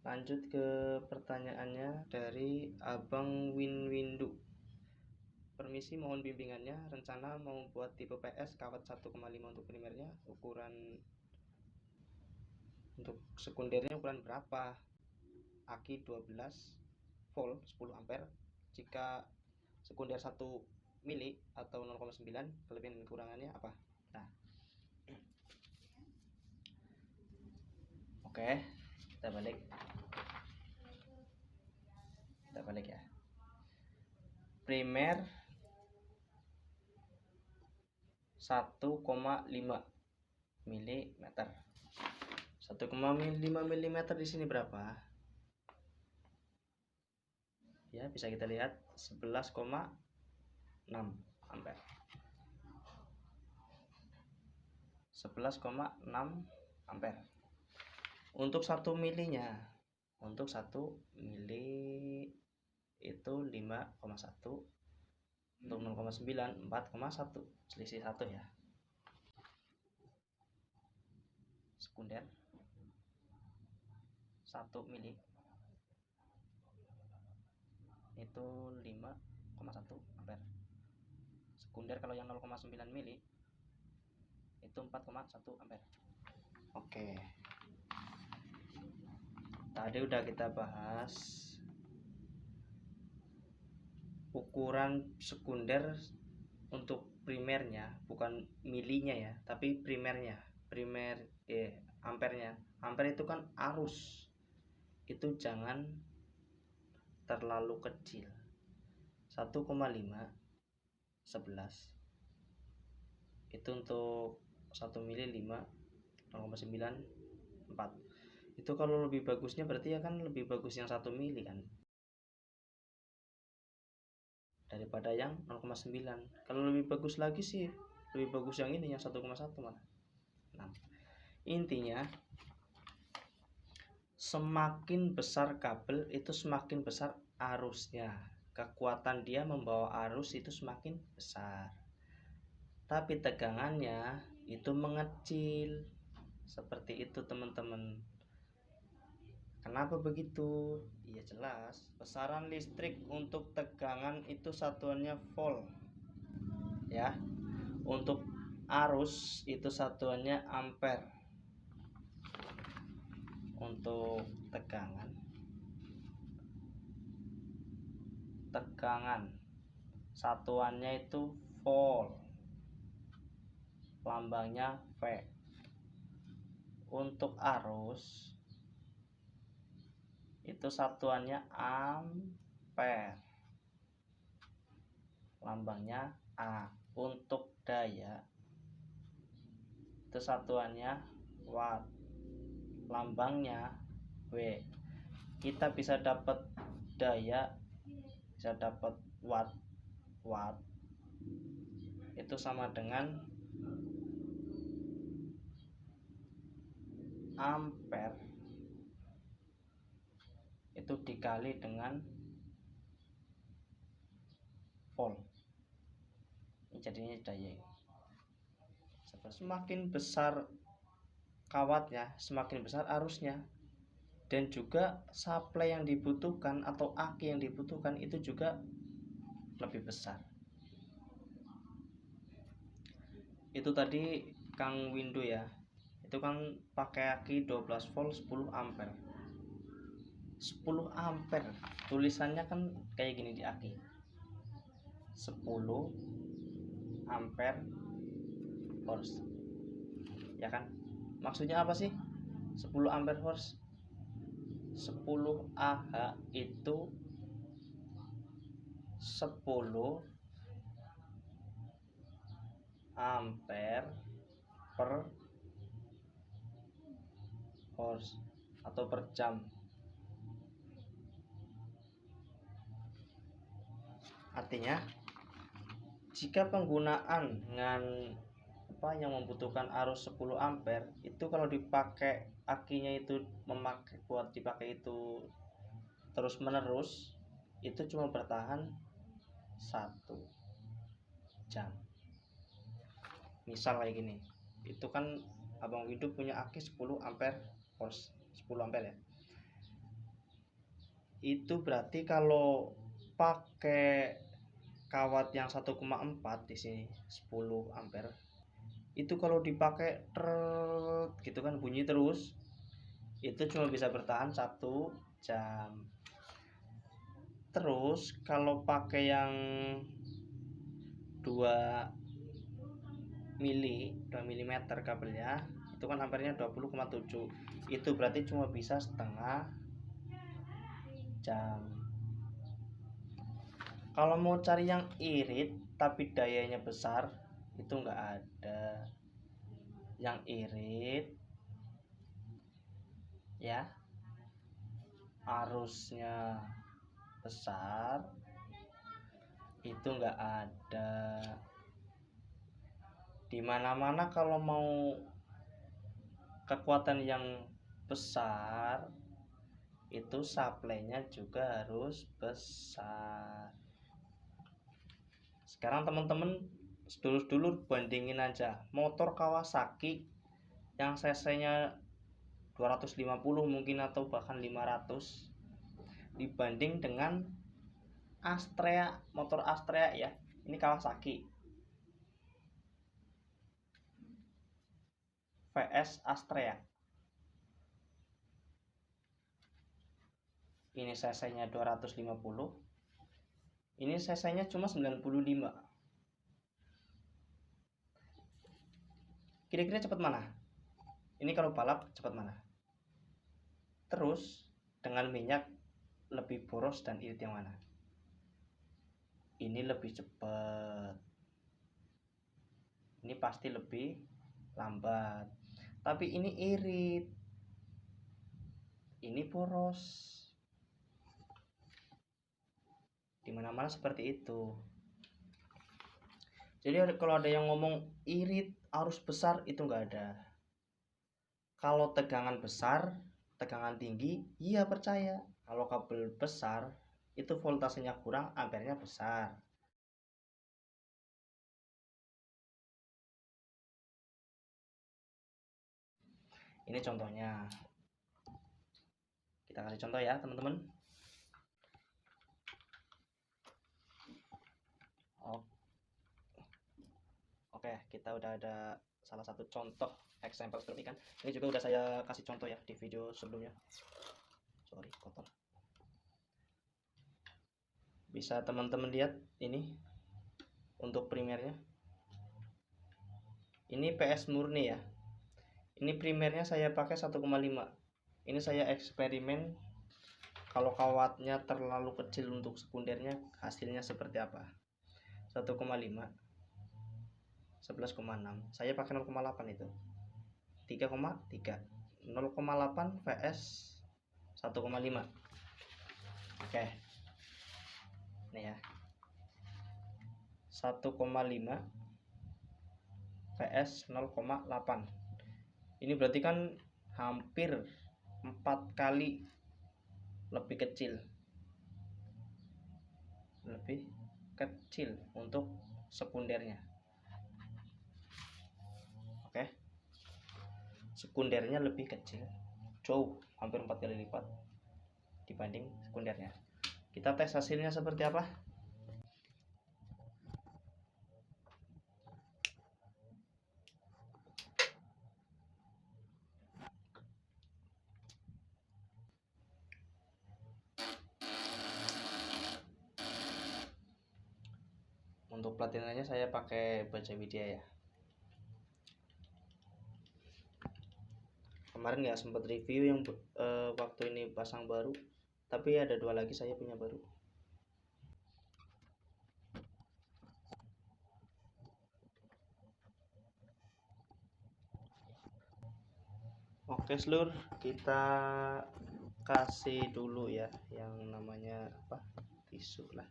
Lanjut ke pertanyaannya dari Abang Windu. Permisi, mohon bimbingannya. Rencana mau buat tipe PS kawat 1,5 untuk primernya. Ukuran untuk sekundernya ukuran berapa? Aki 12 volt 10 ampere. Jika sekunder 1 mili atau 0,9, kelebihan dan kekurangannya apa? Nah, oke, kita balik ya. Primer 1,5 mm. 1,5 mm di sini berapa? Ya, bisa kita lihat 11,6 ampere. 11,6 ampere. Untuk 1 milinya, untuk 1 mili itu 5,1, untuk 0,9 4,1, selisih 1 ya. Sekunder 1 mili itu 5,1 ampere. Sekunder kalau yang 0,9 mili itu 4,1 ampere. Oke. Tadi udah kita bahas ukuran sekunder untuk primernya, bukan milinya ya, tapi primernya. Ampernya. Ampere itu kan arus. Itu jangan terlalu kecil. 1,5 11 itu untuk 1 mili 5, 0,9 4. Itu kalau lebih bagusnya berarti ya kan lebih bagus yang 1 mili kan daripada yang 0,9. Kalau lebih bagus lagi sih lebih bagus yang ini yang 1,1 malah. Nah, intinya semakin besar kabel itu semakin besar arusnya. Kekuatan dia membawa arus itu semakin besar. Tapi tegangannya itu mengecil. Seperti itu teman-teman. Kenapa begitu? Iya jelas. Besaran listrik untuk tegangan itu satuannya volt. Ya. Untuk arus itu satuannya ampere. Untuk tegangan satuannya itu volt, lambangnya V. Untuk arus itu satuannya ampere, lambangnya A. Untuk daya itu satuannya watt, lambangnya W. Kita bisa dapat daya, bisa dapat watt itu sama dengan ampere itu dikali dengan volt, jadinya daya. Semakin besar kawatnya semakin besar arusnya, dan juga supply yang dibutuhkan atau aki yang dibutuhkan itu juga lebih besar. Itu tadi Kang Windu ya, itu kan pakai aki 12 volt 10 ampere. 10 ampere tulisannya kan kayak gini di aki, 10 ampere horse ya kan. Maksudnya apa sih 10 ampere horse? 10 Ah itu 10 ampere per horse atau per jam. Artinya jika penggunaan dengan yang membutuhkan arus 10 ampere itu kalau dipakai akinya itu buat dipakai itu terus menerus itu cuma bertahan 1 jam. Misal kayak gini, itu kan Abang Windu punya aki 10 ampere horse, 10 ampere ya. itu berarti kalau pakai kawat yang 1,4 di sini 10 ampere itu kalau dipakai gitu kan bunyi terus, itu cuma bisa bertahan 1 jam. Terus kalau pakai yang 2 mm kabelnya itu kan ampernya 20,7, itu berarti cuma bisa setengah jam. Kalau mau cari yang irit tapi dayanya besar itu enggak ada. Yang irit ya arusnya besar itu enggak ada. Dimana-mana kalau mau kekuatan yang besar itu supply-nya juga harus besar. Sekarang teman-teman sedulur-sedulur bandingin aja motor Kawasaki yang cc-nya 250 mungkin atau bahkan 500 dibanding dengan Astrea, motor Astrea ya. Ini Kawasaki VS Astrea. Ini cc-nya 250. Ini cc-nya cuma 95. Kira-kira cepat mana? Ini kalau balap cepat mana? Terus dengan minyak lebih boros dan irit yang mana? Ini lebih cepat. Ini pasti lebih lambat. Tapi ini irit. Ini boros. Dimana-mana seperti itu. Jadi kalau ada yang ngomong irit arus besar itu enggak ada. Kalau tegangan besar, tegangan tinggi, iya percaya. Kalau kabel besar itu voltasenya kurang, ampernya besar. Ini contohnya. Kita kasih contoh ya teman-teman. Oke, kita udah ada salah satu contoh example seperti kan. Ini juga udah saya kasih contoh ya di video sebelumnya. Sorry, kotor. Bisa teman-teman lihat ini untuk primernya. Ini PS murni ya. Ini primernya saya pakai 1,5. Ini saya eksperimen kalau kawatnya terlalu kecil untuk sekundernya hasilnya seperti apa. 1,5 11,6. Saya pakai 0,8 itu. 3,3. 0,8 vs 1,5. Oke. Nih ya. 1,5 vs 0,8. Ini berarti kan hampir 4 kali lebih kecil. Lebih kecil untuk sekundernya. Oke. Sekundernya lebih kecil. Jauh, hampir 4 kali lipat dibanding sekundernya. Kita tes hasilnya seperti apa? Untuk platinanya saya pakai baja Widya ya. Kemarin nggak sempat review yang waktu ini pasang baru, tapi ada 2 lagi saya punya baru. Oke seluruh, kita kasih dulu ya yang namanya apa, tisu lah,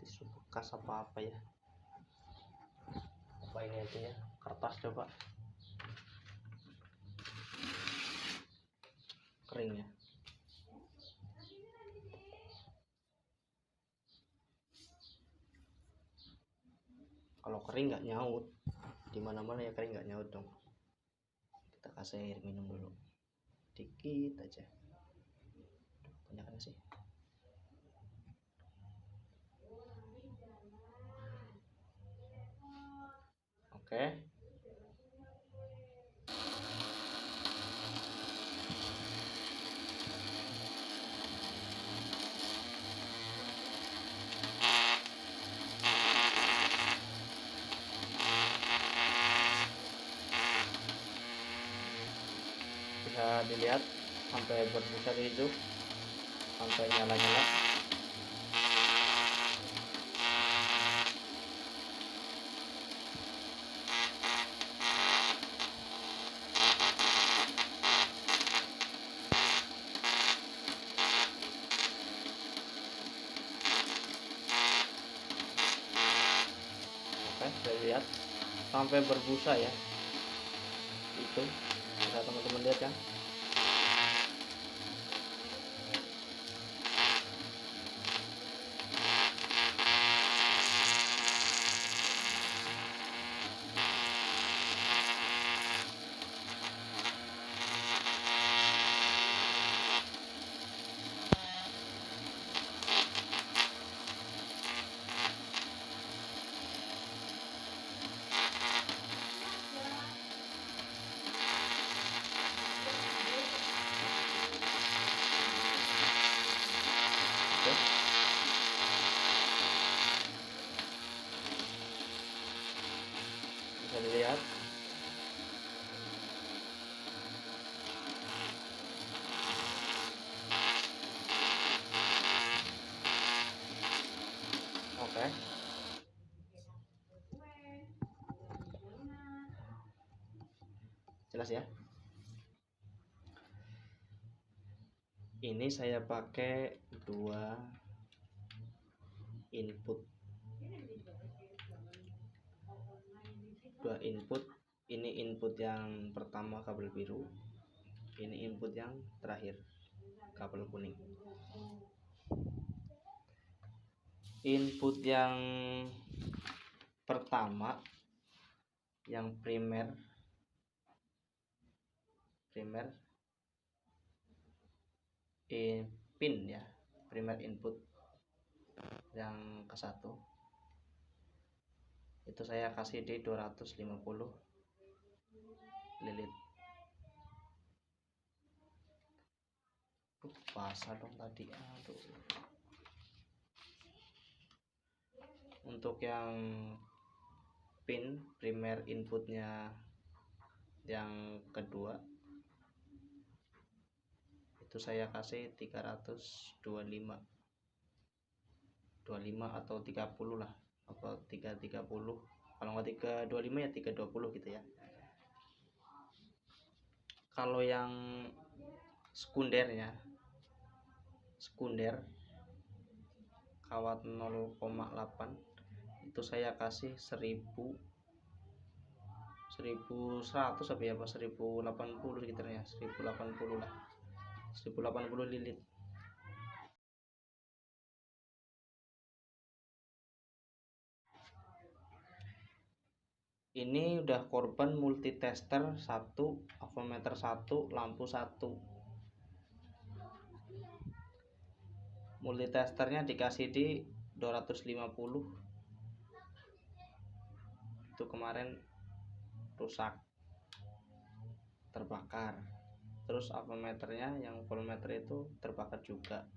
tisu bekas apa ya, apa ini aja ya, kertas coba kering ya. Kalau kering nggak nyaut, dimana-mana ya kering nggak nyaut dong. Kita kasih air minum dulu, dikit aja. Tanyakan sih. Oke. Bisa dilihat sampai berbusa hijau, sampai nyala-nyala. Oke, bisa lihat sampai berbusa ya. Itu bisa teman-teman lihat kan. Oke. Bisa dilihat. Oke. Jelas ya. Ini saya pakai 2 input. Ini input yang pertama kabel biru, ini input yang terakhir kabel kuning. Input yang pertama yang primer pin ya, primer input yang ke 1 itu saya kasih di 250 lilit. Basah dong tadi, aduh. Untuk yang pin primer inputnya yang kedua itu saya kasih 325 atau 30 lah, atau 330, kalau nggak 325 ya 320 gitu ya. Kalau yang sekunder kawat 0,8 itu saya kasih 1100 apa ya, 1080 sekitarnya, 1080 lah, 1080 lilit. Ini udah korban multitester 1, avometer 1, lampu 1. Multitesternya dikasih di 250. Itu kemarin rusak, terbakar. Terus avometernya yang voltmeter itu terbakar juga.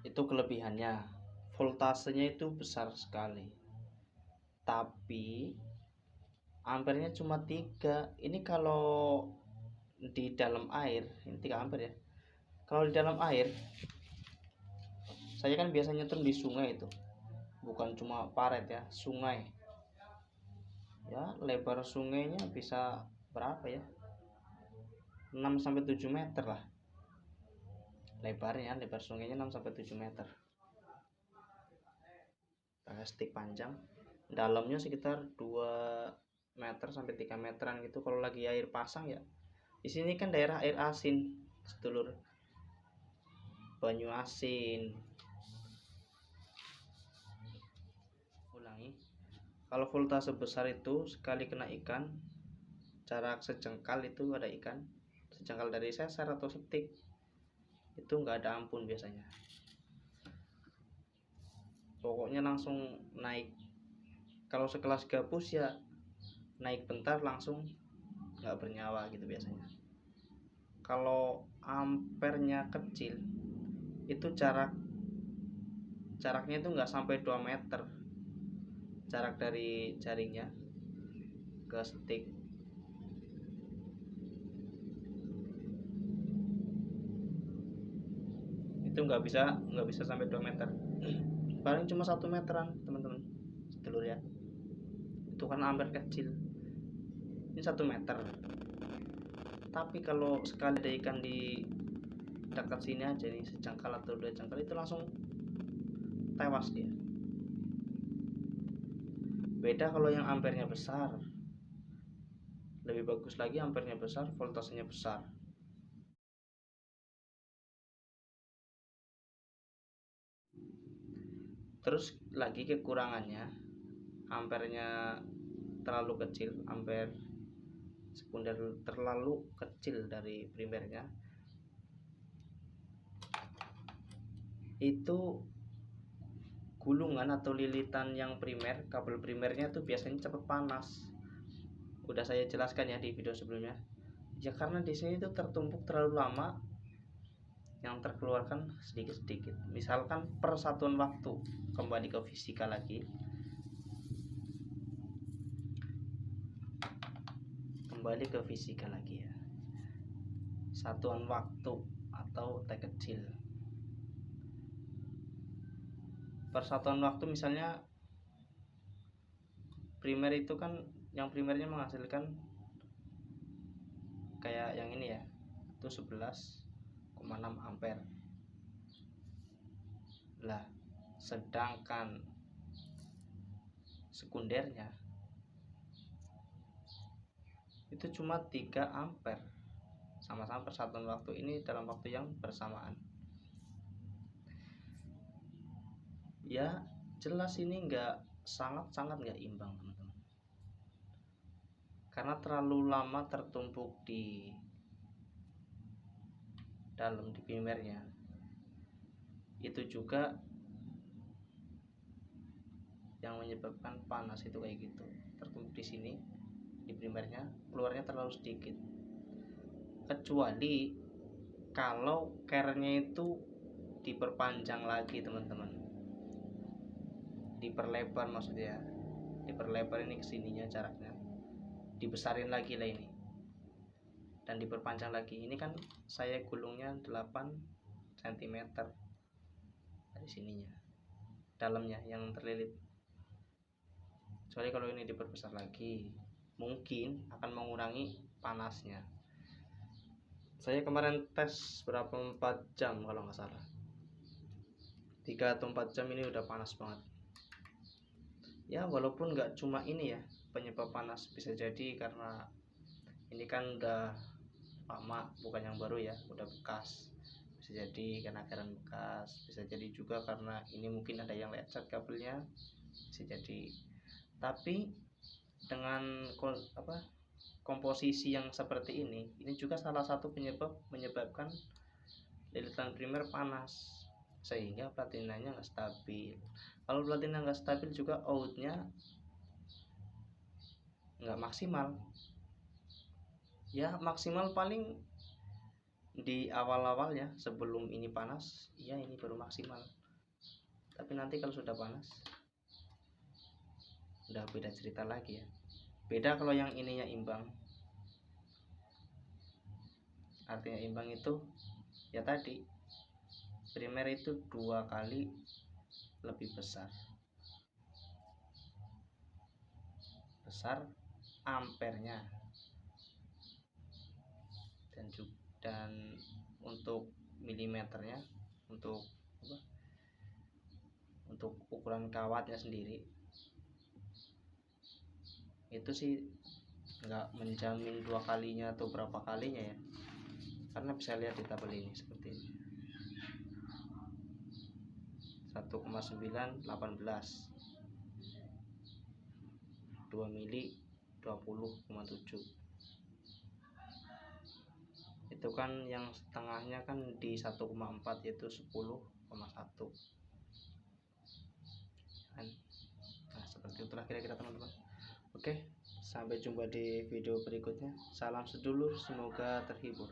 Itu kelebihannya, voltasenya itu besar sekali, tapi ampernya cuma 3. Ini kalau di dalam air ini 3 ampere ya. Kalau di dalam air, saya kan biasanya nyetrum di sungai itu, bukan cuma paret ya, sungai ya. Lebar sungainya bisa berapa ya, 6-7 meter lah lebarnya. Lebar sungainya 6-7 meter, pakai stick panjang. Dalamnya sekitar 2 meter sampai 3 meteran gitu kalau lagi air pasang ya. Di sini kan daerah air asin, sedulur, banyu asin. Ulangi, kalau voltase besar itu sekali kena ikan, jarak sejengkal itu ada ikan, sejengkal dari sesar atau setik, itu nggak ada ampun biasanya. Pokoknya langsung naik. Kalau sekelas gabus ya naik bentar langsung nggak bernyawa gitu biasanya. Kalau ampernya kecil itu jaraknya itu nggak sampai 2 meter, jarak dari jaringnya ke stick. Itu nggak bisa sampai 2 meter, paling cuma 1 meteran teman-teman sedulur ya. Itu kan amper kecil, ini 1 meter. Tapi kalau sekali ada ikan di dekat sini aja nih, sejengkal atau 2 jengkal, itu langsung tewas dia. Beda kalau yang ampernya besar, lebih bagus lagi ampernya besar, voltasenya besar. Terus lagi kekurangannya, ampernya terlalu kecil, amper sekunder terlalu kecil dari primernya, itu gulungan atau lilitan yang primer, kabel primernya tuh biasanya cepat panas. Udah saya jelaskan ya di video sebelumnya. Ya karena di sini tuh tertumpuk terlalu lama, yang terkeluarkan sedikit-sedikit. Misalkan per satuan waktu, kembali ke fisika lagi. Kembali ke fisika lagi ya. Satuan waktu atau T kecil. Persatuan waktu misalnya primer itu kan, yang primernya menghasilkan kayak yang ini ya, itu 11,6 ampere. Lah sedangkan sekundernya itu cuma 3 ampere, sama-sama persatuan waktu ini dalam waktu yang bersamaan. Ya jelas ini sangat nggak imbang teman-teman, karena terlalu lama tertumpuk di dalam di primernya. Itu juga yang menyebabkan panas itu kayak gitu, tertumpuk di sini di primernya, keluarnya terlalu sedikit. Kecuali kalau care-nya itu diperpanjang lagi teman-teman, diperlebar, maksudnya diperlebar ini kesininya jaraknya, dibesarin lagi lah ini, dan diperpanjang lagi. Ini kan saya gulungnya 8 cm dari sininya, dalamnya yang terlilit. Kecuali kalau ini diperbesar lagi, mungkin akan mengurangi panasnya. Saya kemarin tes berapa, 4 jam kalau nggak salah, 3 atau 4 jam ini udah panas banget ya. Walaupun nggak cuma ini ya penyebab panas, bisa jadi karena ini kan udah lama, bukan yang baru ya, udah bekas. Bisa jadi karena keran bekas, bisa jadi juga karena ini mungkin ada yang lecet kabelnya, bisa jadi. Tapi dengan komposisi yang seperti ini juga salah satu menyebabkan lilitan primer panas, sehingga platinanya nggak stabil. Kalau platina nggak stabil juga outnya nggak maksimal ya. Maksimal paling di awal-awal ya, sebelum ini panas ya, ini baru maksimal. Tapi nanti kalau sudah panas udah beda cerita lagi ya. Beda kalau yang ininya imbang. Artinya imbang itu ya tadi, primer itu 2 kali lebih besar ampernya, dan untuk milimeternya, untuk ukuran kawatnya sendiri itu sih nggak menjamin 2 kalinya atau berapa kalinya ya, karena bisa lihat di tabel ini seperti ini, 1,918, 2 mili 20,7. Itu kan yang setengahnya kan di 1,4 yaitu 10,1 kan. Nah seperti itulah kira-kira teman-teman. Oke, sampai jumpa di video berikutnya. Salam sedulur, semoga terhibur.